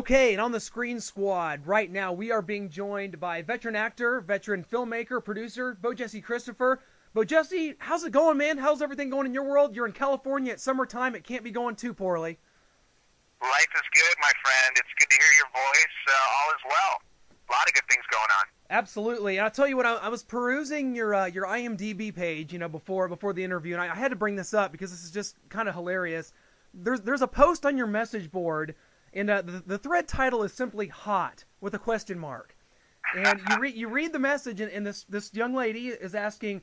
Okay, and on the Screen Squad right now, we are being joined by veteran actor, veteran filmmaker, producer, BoJesse Christopher. BoJesse, how's it going, man? How's everything going in your world? You're in California at summertime. It can't be going too poorly. Life is good, my friend. It's good to hear your voice. All is well. A lot of good things going on. Absolutely. And I'll tell you what, I was perusing your IMDb page, before the interview, and I had to bring this up because this is just kind of hilarious. There's a post on your message board, and the thread title is simply "hot" with a question mark. And you read the message, and this young lady is asking,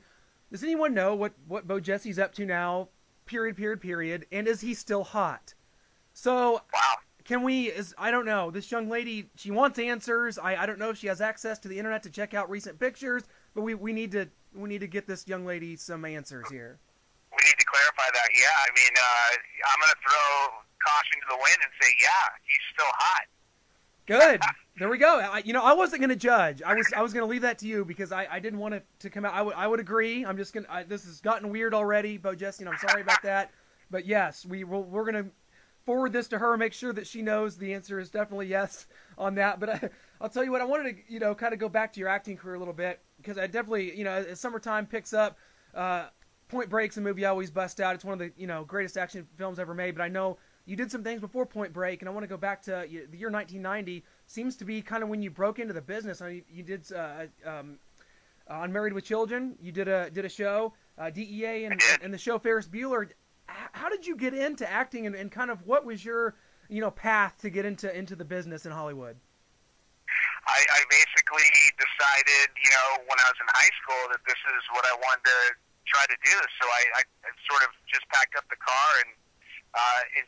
does anyone know what BoJesse's up to now? Period. And is he still hot? So Wow. I don't know, this young lady, she wants answers. I don't know if she has access to the internet to check out recent pictures, but we need to get this young lady some answers here. We need to clarify that. Yeah, I mean, I'm going to throw caution to the wind and say, yeah, he's still hot. Good. There we go. I wasn't going to judge. I was going to leave that to you because I didn't want it to come out. I would agree. I'm just this has gotten weird already, BoJesse, and I'm sorry about that. But yes, we're going to forward this to her, make sure that she knows the answer is definitely yes on that. But I'll tell you what, I wanted to, kind of go back to your acting career a little bit, because I definitely, as summertime picks up, Point Break's a movie I always bust out. It's one of the, greatest action films ever made, but I know you did some things before Point Break, and I want to go back to the year 1990. Seems to be kind of when you broke into the business. You did on Married with Children. You did a show, DEA, and the show Ferris Bueller. How did you get into acting, and kind of what was your path to get into the business in Hollywood? I basically decided, when I was in high school that this is what I wanted to try to do. So I sort of just packed up the car and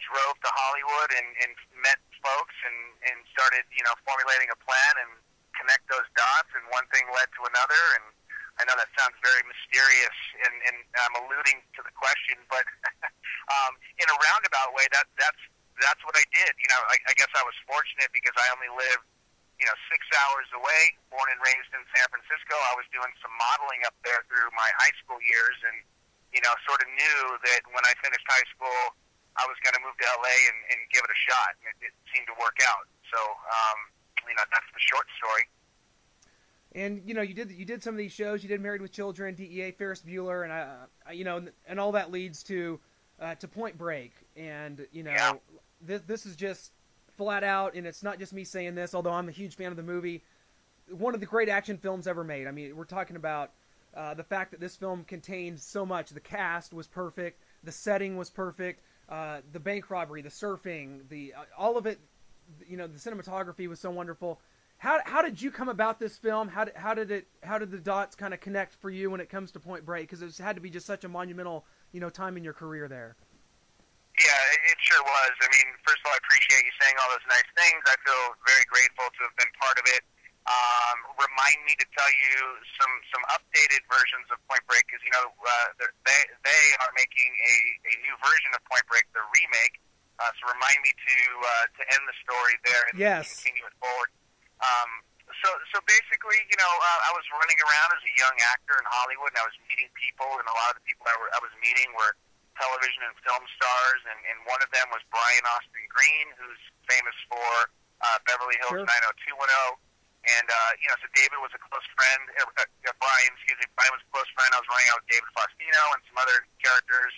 drove to Hollywood and met folks and started, formulating a plan and connect those dots, and one thing led to another. And I know that sounds very mysterious, and I'm alluding to the question, but in a roundabout way, that's what I did. I guess I was fortunate because I only lived 6 hours away, born and raised in San Francisco. I was doing some modeling up there through my high school years, and sort of knew that when I finished high school, I was going to move to LA and give it a shot, and it seemed to work out. So, that's the short story. And you did some of these shows. You did Married with Children, DEA, Ferris Bueller, and and all that leads to Point Break. And Yeah. This is just flat out, and it's not just me saying this, although I'm a huge fan of the movie, one of the great action films ever made. I mean, we're talking about the fact that this film contained so much. The cast was perfect, the setting was perfect, the bank robbery, the surfing, all of it. The cinematography was so wonderful. How did you come about this film? How did the dots kind of connect for you when it comes to Point Break? Because it had to be just such a monumental time in your career there. Yeah, it sure was. I mean, first of all, I appreciate you saying all those nice things. I feel very grateful to have been part of it. Remind me to tell you some updated versions of Point Break, because they are making a new version of Point Break, the remake. So remind me to end the story there and Yes. continue it forward. So basically, I was running around as a young actor in Hollywood, and I was meeting people, and a lot of the people I was meeting were television and film stars, and one of them was Brian Austin Green, who's famous for Beverly Hills 90210. And, so David was a close friend, Brian was a close friend. I was running out with David Faustino and some other characters.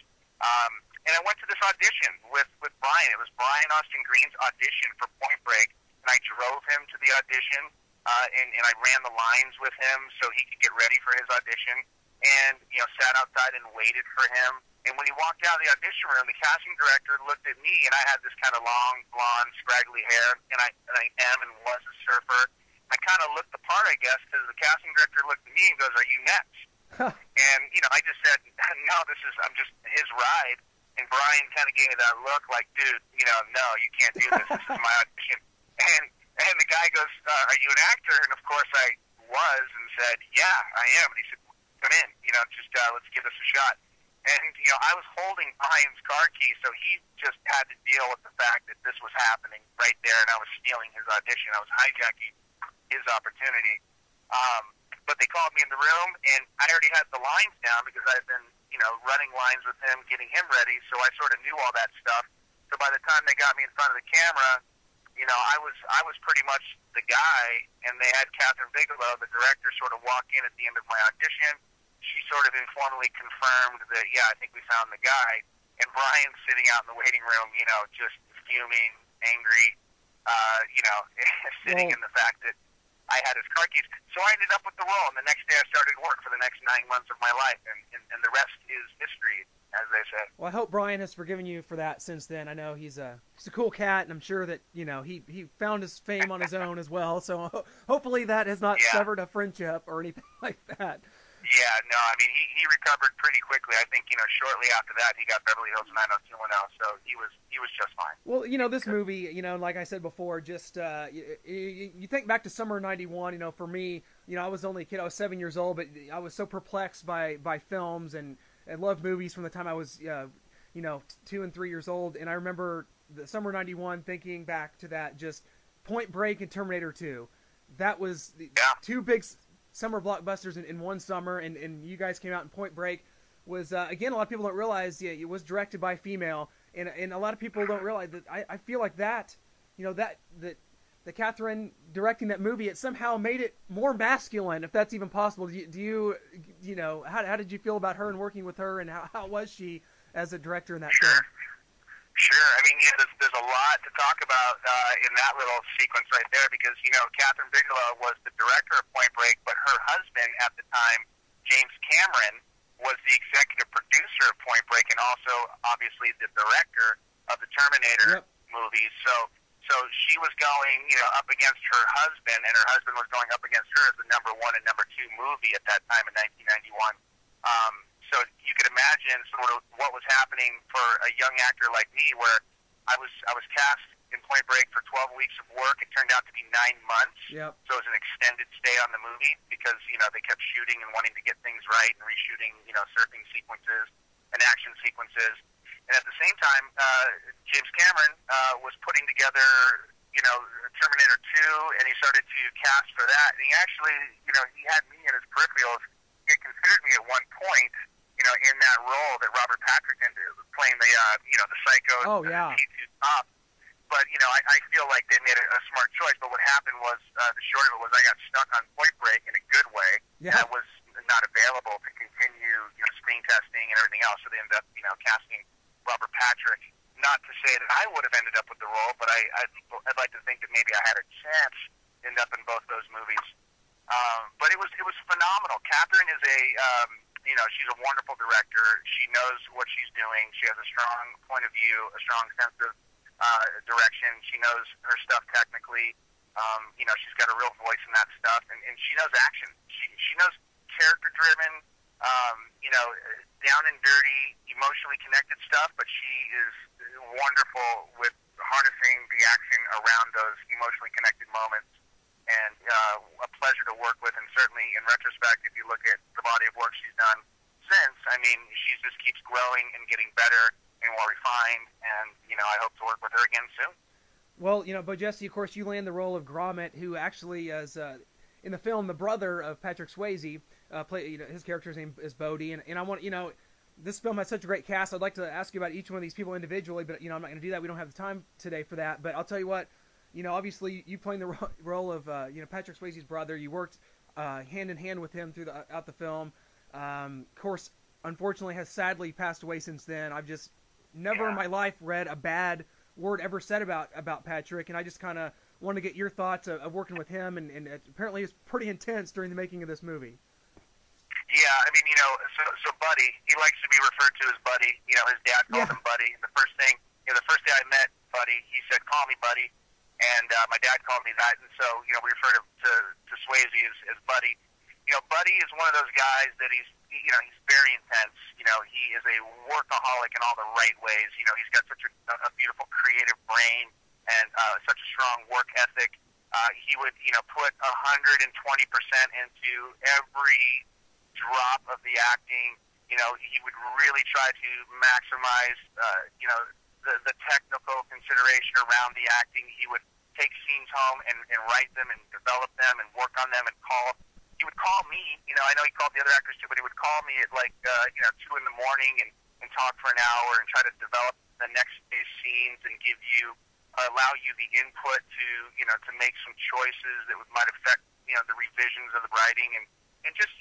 And I went to this audition with Brian. It was Brian Austin Green's audition for Point Break, and I drove him to the audition, and I ran the lines with him so he could get ready for his audition, and, sat outside and waited for him. And when he walked out of the audition room, the casting director looked at me, and I had this kind of long, blonde, scraggly hair, and I am and was a surfer. I kind of looked the part, I guess, because the casting director looked at me and goes, "Are you next?" And, I just said, "No, I'm just his ride." And Brian kind of gave me that look like, "Dude, no, you can't do this. This is my audition." And the guy goes, "Are you an actor?" And of course I was, and said, "Yeah, I am." And he said, "Come in, let's give this a shot." And, I was holding Brian's car key, so he just had to deal with the fact that this was happening right there, and I was stealing his audition. I was hijacking his opportunity. But they called me in the room, and I already had the lines down because I had been, running lines with him, getting him ready, so I sort of knew all that stuff. So by the time they got me in front of the camera, I was pretty much the guy, and they had Catherine Bigelow, the director, sort of walk in at the end of my audition. She sort of informally confirmed that, yeah, I think we found the guy. And Brian's sitting out in the waiting room, just fuming, angry, sitting in the fact that I had his car keys. So I ended up with the role, and the next day I started work for the next 9 months of my life, and the rest is history, as they say. Well, I hope Brian has forgiven you for that since then. I know he's a cool cat, and I'm sure that he found his fame on his own as well. So hopefully that has not severed a friendship or anything like that. Yeah, no, I mean he recovered pretty quickly. I think shortly after that he got Beverly Hills 90210, so he was just fine. Well, this movie, like I said before, just you think back to summer '91. For me, I was only a kid. I was 7 years old, but I was so perplexed by films and loved movies from the time I was 2 and 3 years old. And I remember the summer '91 thinking back to that, just Point Break and Terminator 2. That was the two big summer blockbusters in one summer, and you guys came out. And Point Break was again, a lot of people don't realize it was directed by a female, and a lot of people don't realize that. I feel like that the Catherine directing that movie, it somehow made it more masculine, if that's even possible. How did you feel about her and working with her, and how was she as a director in that film? Sure. I mean, there's a lot to talk about in that little sequence right there, because, Catherine Bigelow was the director of Point Break, but her husband at the time, James Cameron, was the executive producer of Point Break and also, obviously, the director of the Terminator movies. So she was going, up against her husband, and her husband was going up against her as the #1 and #2 movie at that time in 1991. So you could imagine sort of what was happening for a young actor like me, where I was cast in Point Break for 12 weeks of work. It turned out to be 9 months. Yep. So it was an extended stay on the movie because, they kept shooting and wanting to get things right and reshooting, surfing sequences and action sequences. And at the same time, James Cameron was putting together, Terminator 2, and he started to cast for that. And he actually, he had me in his peripherals. He considered me at one point, in that role that Robert Patrick did, playing the psycho, T2 top. But, I feel like they made a smart choice. But what happened was, the short of it was, I got stuck on Point Break in a good way. Yeah. And I was not available to continue, screen testing and everything else. So they ended up, casting Robert Patrick. Not to say that I would have ended up with the role, but I'd like to think that maybe I had a chance to end up in both those movies. But it was phenomenal. Catherine is she's a wonderful director. She knows what she's doing. She has a strong point of view, a strong sense of direction. She knows her stuff technically. She's got a real voice in that stuff, and she knows action. She knows character-driven, down and dirty, emotionally connected stuff, but she is wonderful with harnessing the action around those emotionally connected moments. And a pleasure to work with, and certainly in retrospect, if you look at the body of work she's done since, I mean, she just keeps growing and getting better and more refined, and, I hope to work with her again soon. Well, BoJesse, of course, you land the role of Gromit, who actually is, in the film, the brother of Patrick Swayze. His character's name is Bodie, and I want, this film has such a great cast. I'd like to ask you about each one of these people individually, but, I'm not going to do that. We don't have the time today for that, but I'll tell you what, obviously you playing the role of, Patrick Swayze's brother. You worked hand in hand with him throughout the film. Of course, unfortunately, has sadly passed away since then. I've just never in my life read a bad word ever said about Patrick, and I just kind of want to get your thoughts of working with him, and apparently it's pretty intense during the making of this movie. Yeah, I mean, so Buddy, he likes to be referred to as Buddy. His dad called him Buddy. And the first day I met Buddy, he said, "Call me Buddy." And my dad called me that, and so, we refer to Swayze as Buddy. Buddy is one of those guys that he's very intense. He is a workaholic in all the right ways. He's got such a beautiful creative brain and such a strong work ethic. He would, put 120% into every drop of the acting. He would really try to maximize, the technical consideration around the acting. He would take scenes home and write them and develop them and work on them and he would call me, I know he called the other actors too, but he would call me at 2 in the morning and talk for an hour and try to develop the next day's scenes and give you, allow you the input to, to make some choices that might affect, the revisions of the writing, and just,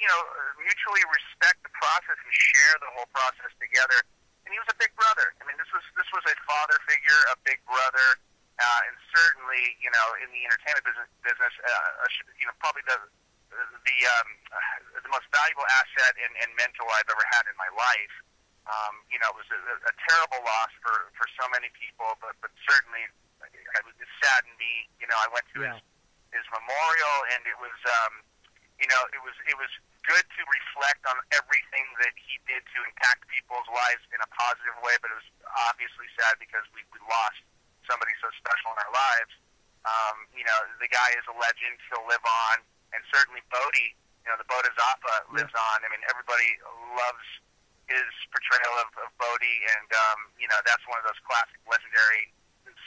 mutually respect the process and share the whole process together. And he was a big brother. I mean, this was a father figure, a big brother, and certainly, in the entertainment business, probably the most valuable asset and mentor I've ever had in my life. It was a terrible loss for so many people, but certainly it saddened me. I went to his memorial, and it was, it was good to reflect on everything that he did to impact people's lives in a positive way, but it was obviously sad because we lost somebody so special in our lives. The guy is a legend. He'll live on, and certainly Bodhi, the Bodhisattva lives on. I mean, everybody loves his portrayal of Bodhi, and, that's one of those classic, legendary,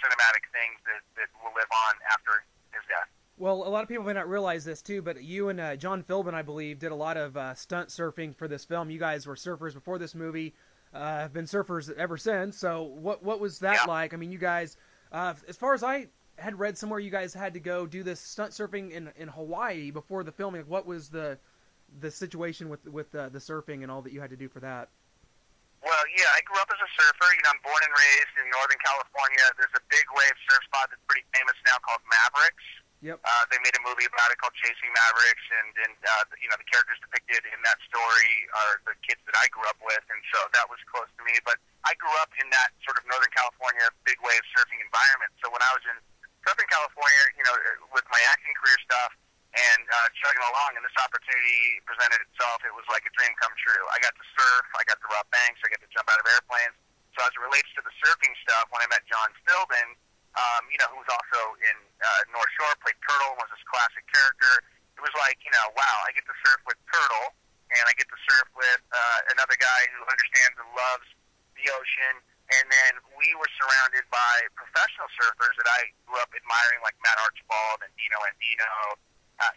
cinematic things that will live on after his death. Well, a lot of people may not realize this too, but you and John Philbin, I believe, did a lot of stunt surfing for this film. You guys were surfers before this movie, have been surfers ever since. So what was that like? I mean, you guys, as far as I had read somewhere, you guys had to go do this stunt surfing in Hawaii before the filming. What was the situation with the surfing and all that you had to do for that? Well, yeah, I grew up as a surfer. I'm born and raised in Northern California. There's a big wave surf spot that's pretty famous now called Mavericks. Yep. They made a movie about it called Chasing Mavericks, and the characters depicted in that story are the kids that I grew up with, and so that was close to me. But I grew up in that sort of Northern California big wave surfing environment. So when I was in Southern California, with my acting career stuff and chugging along, and this opportunity presented itself, it was like a dream come true. I got to surf, I got to rob banks, I got to jump out of airplanes. So as it relates to the surfing stuff, when I met John Philbin, who was also in North Shore, played Turtle, was this classic character. It was like, wow, I get to surf with Turtle, and I get to surf with another guy who understands and loves the ocean. And then we were surrounded by professional surfers that I grew up admiring, like Matt Archibald and Dino Andino.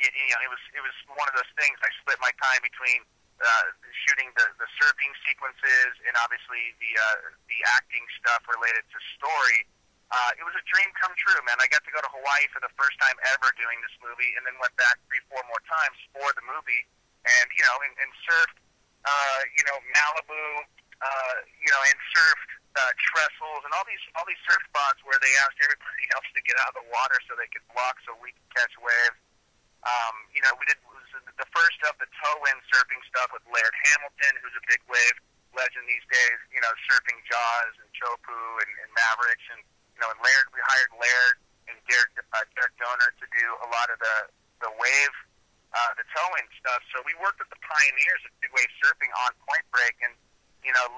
It was one of those things. I split my time between shooting the surfing sequences and obviously the acting stuff related to story. It was a dream come true, man. I got to go to Hawaii for the first time ever doing this movie, and then went back 3-4 more times for the movie, and and surfed, Malibu, and surfed trestles and all these surf spots where they asked everybody else to get out of the water so they could block so we could catch waves. We did the first of the toe-in surfing stuff with Laird Hamilton, who's a big wave legend these days. Surfing Jaws and Chopu and Mavericks and. And Laird, we hired Laird and Derek Donor to do a lot of the wave, the towing stuff. So we worked with the pioneers of big wave surfing on Point Break, and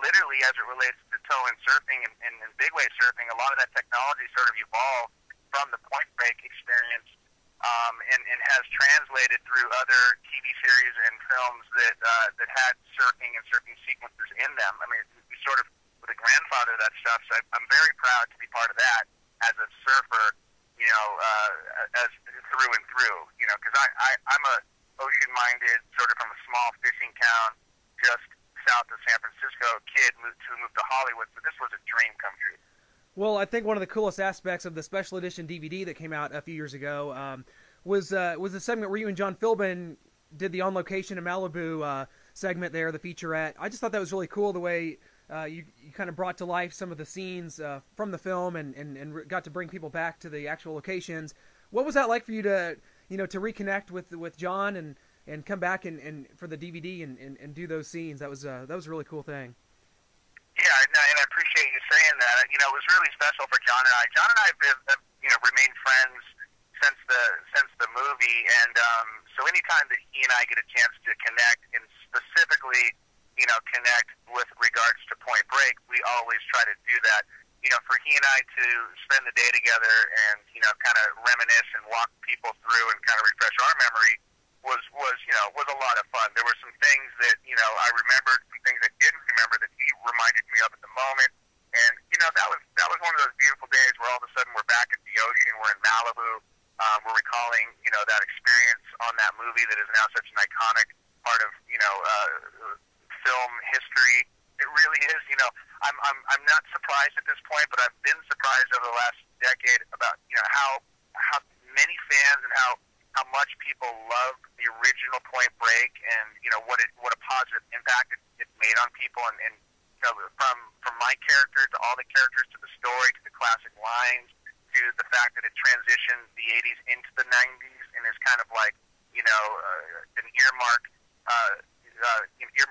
literally as it relates to towing surfing and big wave surfing, a lot of that technology sort of evolved from the Point Break experience, and has translated through other TV series and films that had surfing and surfing sequences in them. I mean, we sort of the grandfather of that stuff, so I'm very proud to be part of that as a surfer, as through and through, because I'm a ocean-minded, sort of from a small fishing town just south of San Francisco kid who moved to Hollywood, so this was a dream come true. Well, I think one of the coolest aspects of the special edition DVD that came out a few years ago was the segment where you and John Philbin did the On Location in Malibu segment there, the featurette. I just thought that was really cool, the way you kind of brought to life some of the scenes from the film and got to bring people back to the actual locations. What was that like for you to to reconnect with John and come back and for the DVD and do those scenes? That was a really cool thing. Yeah, and I appreciate you saying that. It was really special for John and I. John and I have remained friends since the movie, and so anytime that he and I get a chance to connect, and specifically connect with regards to Point Break, we always try to do that. For he and I to spend the day together and, kind of reminisce and walk people through and kind of refresh our memory was a lot of fun. There were some things that, I remembered, some things I didn't remember that he reminded me of at the moment. And, that was one of those beautiful days where all of a sudden we're back at the ocean, we're in Malibu, we're recalling, that experience on that movie that is now such an iconic part of, film history. It really is. I'm not surprised at this point, but I've been surprised over the last decade about how many fans and how much people love the original Point Break, and what a positive impact it made on people, and from my character to all the characters to the story to the classic lines to the fact that it transitioned the 80s into the 90s and is kind of like an earmark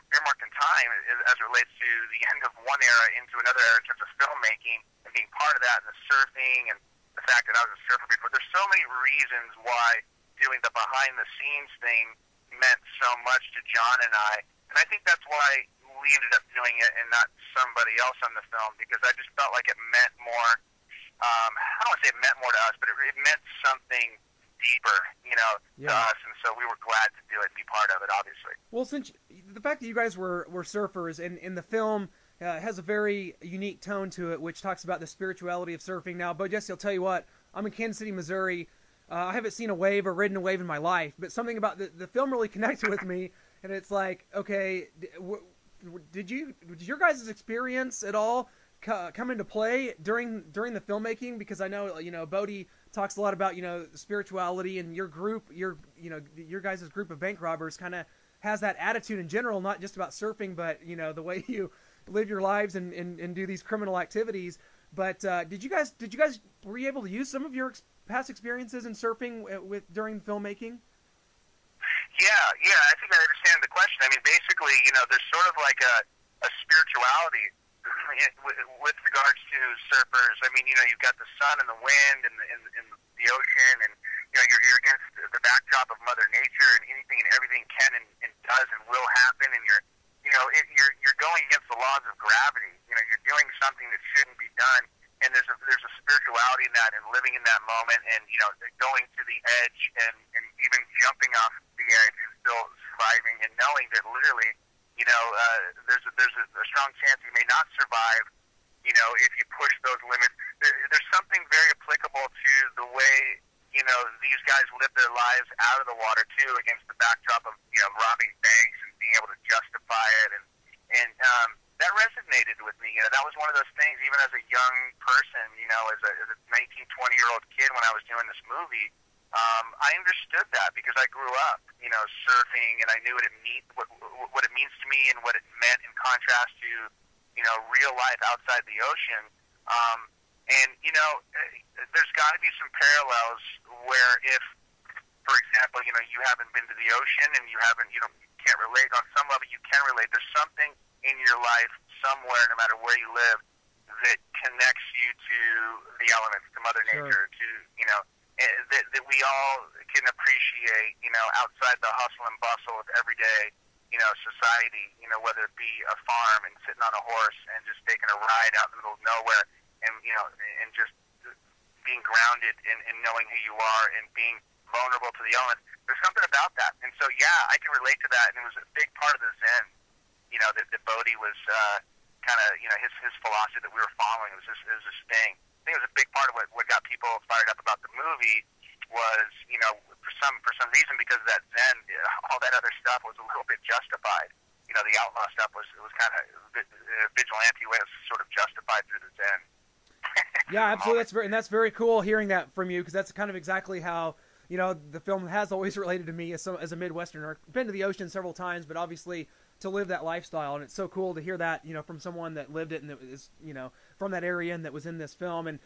earmarked in time as it relates to the end of one era into another era in terms of filmmaking and being part of that, and the surfing and the fact that I was a surfer before. There's so many reasons why doing the behind-the-scenes thing meant so much to John and I think that's why we ended up doing it and not somebody else on the film, because I just felt like it meant more. I don't want to say it meant more to us, but it meant something deeper, to us, and so we were glad to do it and be part of it, obviously. Well, since the fact that you guys were surfers, and in the film has a very unique tone to it, which talks about the spirituality of surfing. Now, BoJesse, I'll tell you what, I'm in Kansas City, Missouri. I haven't seen a wave or ridden a wave in my life, but something about the film really connected with me, and it's like, okay, did your guys' experience at all come into play during the filmmaking? Because I know Bodie talks a lot about spirituality, and your group, your guys' group of bank robbers kind of has that attitude in general, not just about surfing, but the way you live your lives and do these criminal activities. But did you guys were you able to use some of your past experiences in surfing during filmmaking? Yeah, I think I understand the question. I mean, basically, there's sort of like a spirituality with regards to surfers. I mean, you've got the sun and the wind and the ocean, and you're against the backdrop of Mother Nature, and anything and everything can and does and will happen, and you're going against the laws of gravity. You're doing something that shouldn't be done, and there's a spirituality in that, and living in that moment, and going to the edge, and even jumping off the edge and still surviving, and knowing that literally, there's a strong chance you may not survive, if you push those limits. There's something very applicable to the way, these guys live their lives out of the water too, against the backdrop of, robbing banks and being able to justify it, and that resonated with me. That was one of those things, even as a young person, as a 19, 20-year-old kid when I was doing this movie, I understood that because I grew up, surfing, and I knew what it means to me and what it meant in contrast to, real life outside the ocean. There's got to be some parallels where if, for example, you haven't been to the ocean and you can't relate on some level. You can relate. There's something in your life somewhere, no matter where you live, that connects you to the elements, to Mother Nature, to that we all can appreciate, outside the hustle and bustle of everyday, society, whether it be a farm and sitting on a horse and just taking a ride out in the middle of nowhere, and and just being grounded in knowing who you are and being vulnerable to the elements. There's something about that, and so I can relate to that, and it was a big part of the Zen, that Bodie was kind of his philosophy that we were following. It was this thing. I think it was a big part of what got people fired up about the movie was, for some reason, because of that Zen, all that other stuff was a little bit justified. The outlaw stuff was kind of vigilante way of sort of justified through the Zen. Yeah, absolutely. That's very cool hearing that from you, because that's kind of exactly how the film has always related to me as a Midwesterner. I've been to the ocean several times, but obviously to live that lifestyle, and it's so cool to hear that from someone that lived it and that is from that area and that was in this film. And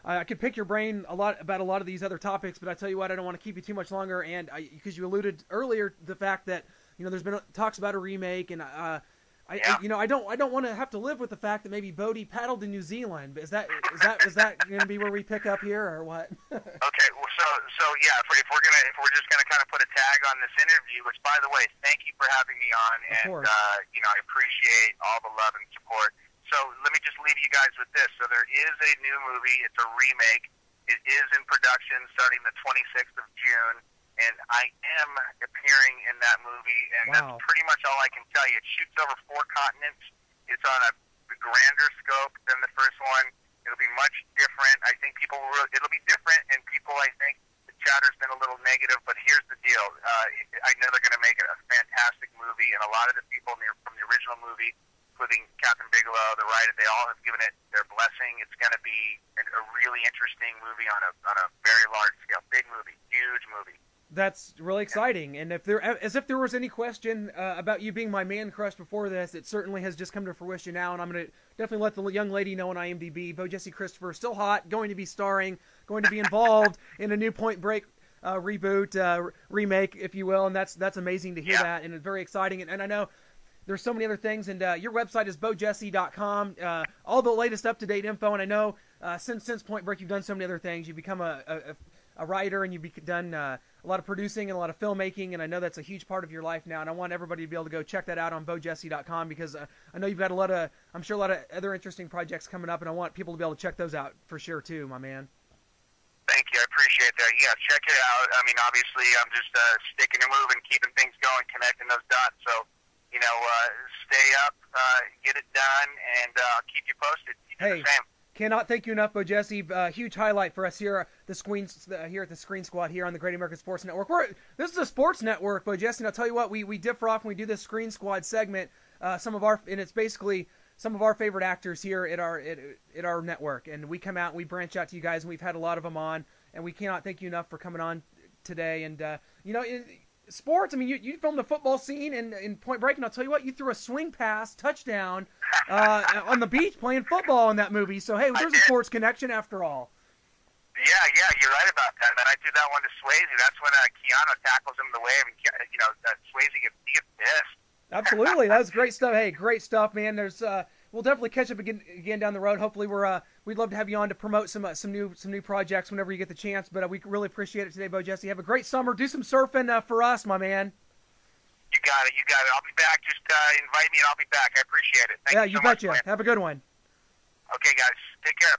I could pick your brain a lot about a lot of these other topics, but I tell you what, I don't want to keep you too much longer. And because you alluded earlier to the fact that there's been talks about a remake, and I don't want to have to live with the fact that maybe Bodie paddled in New Zealand. Is that going to be where we pick up here, or what? Okay, well, so yeah, if we're just gonna kind of put a tag on this interview, which, by the way, thank you for having me on, and I appreciate all the love and support. So let me just leave you guys with this. So there is a new movie. It's a remake. It is in production starting the 26th of June. And I am appearing in that movie, and that's pretty much all I can tell you. It shoots over 4 continents. It's on a grander scope than the first one. It'll be much different. I think it'll be different, and people, I think, the chatter's been a little negative, but here's the deal. I know they're going to make it a fantastic movie, and a lot of the people from the original movie, including Captain Bigelow, the writer, they all have given it their blessing. It's going to be a really a very large scale. Big movie, huge movie. That's really exciting. And if there was any question about you being my man crush before this, it certainly has just come to fruition now. And I'm going to definitely let the young lady know on IMDb. BoJesse Christopher, still hot, going to be starring, going to be involved in a new Point Break reboot, remake, if you will. And that's amazing to hear that, and it's very exciting. And I know there's so many other things. And your website is BoJesse.com. All the latest up-to-date info. And I know since Point Break, you've done so many other things. You've become a writer, and you've done a lot of producing and a lot of filmmaking, and I know that's a huge part of your life now, and I want everybody to be able to go check that out on BoJesse.com, because I know you've got a lot of other interesting projects coming up, and I want people to be able to check those out for sure too, my man. Thank you, I appreciate that. Yeah, check it out. I mean, obviously, I'm just sticking and moving, keeping things going, connecting those dots, so, stay up, get it done, and I'll keep you posted. You do the same. Cannot thank you enough, BoJesse. Huge highlight for us here, here at the Screen Squad here on the Great American Sports Network. This is a sports network, BoJesse, and I'll tell you what, we differ off when we do this Screen Squad segment. And it's basically some of our favorite actors here at our network, and we come out and we branch out to you guys, and we've had a lot of them on, and we cannot thank you enough for coming on today. And sports, I mean, you filmed the football scene in Point Break, and I'll tell you what, you threw a swing pass touchdown on the beach playing football in that movie. So, hey, there's a sports connection after all. Yeah, you're right about that. And I threw that one to Swayze. That's when Keanu tackles him in the wave, and Swayze gets pissed. Absolutely, that was great stuff. Hey, great stuff, man. We'll definitely catch up again down the road. Hopefully, we'd love to have you on to promote some new projects whenever you get the chance. But we really appreciate it today, BoJesse. Have a great summer. Do some surfing for us, my man. You got it. I'll be back. Just invite me, and I'll be back. I appreciate it. Thank you so betcha. much, man. Have a good one. Okay, guys. Take care.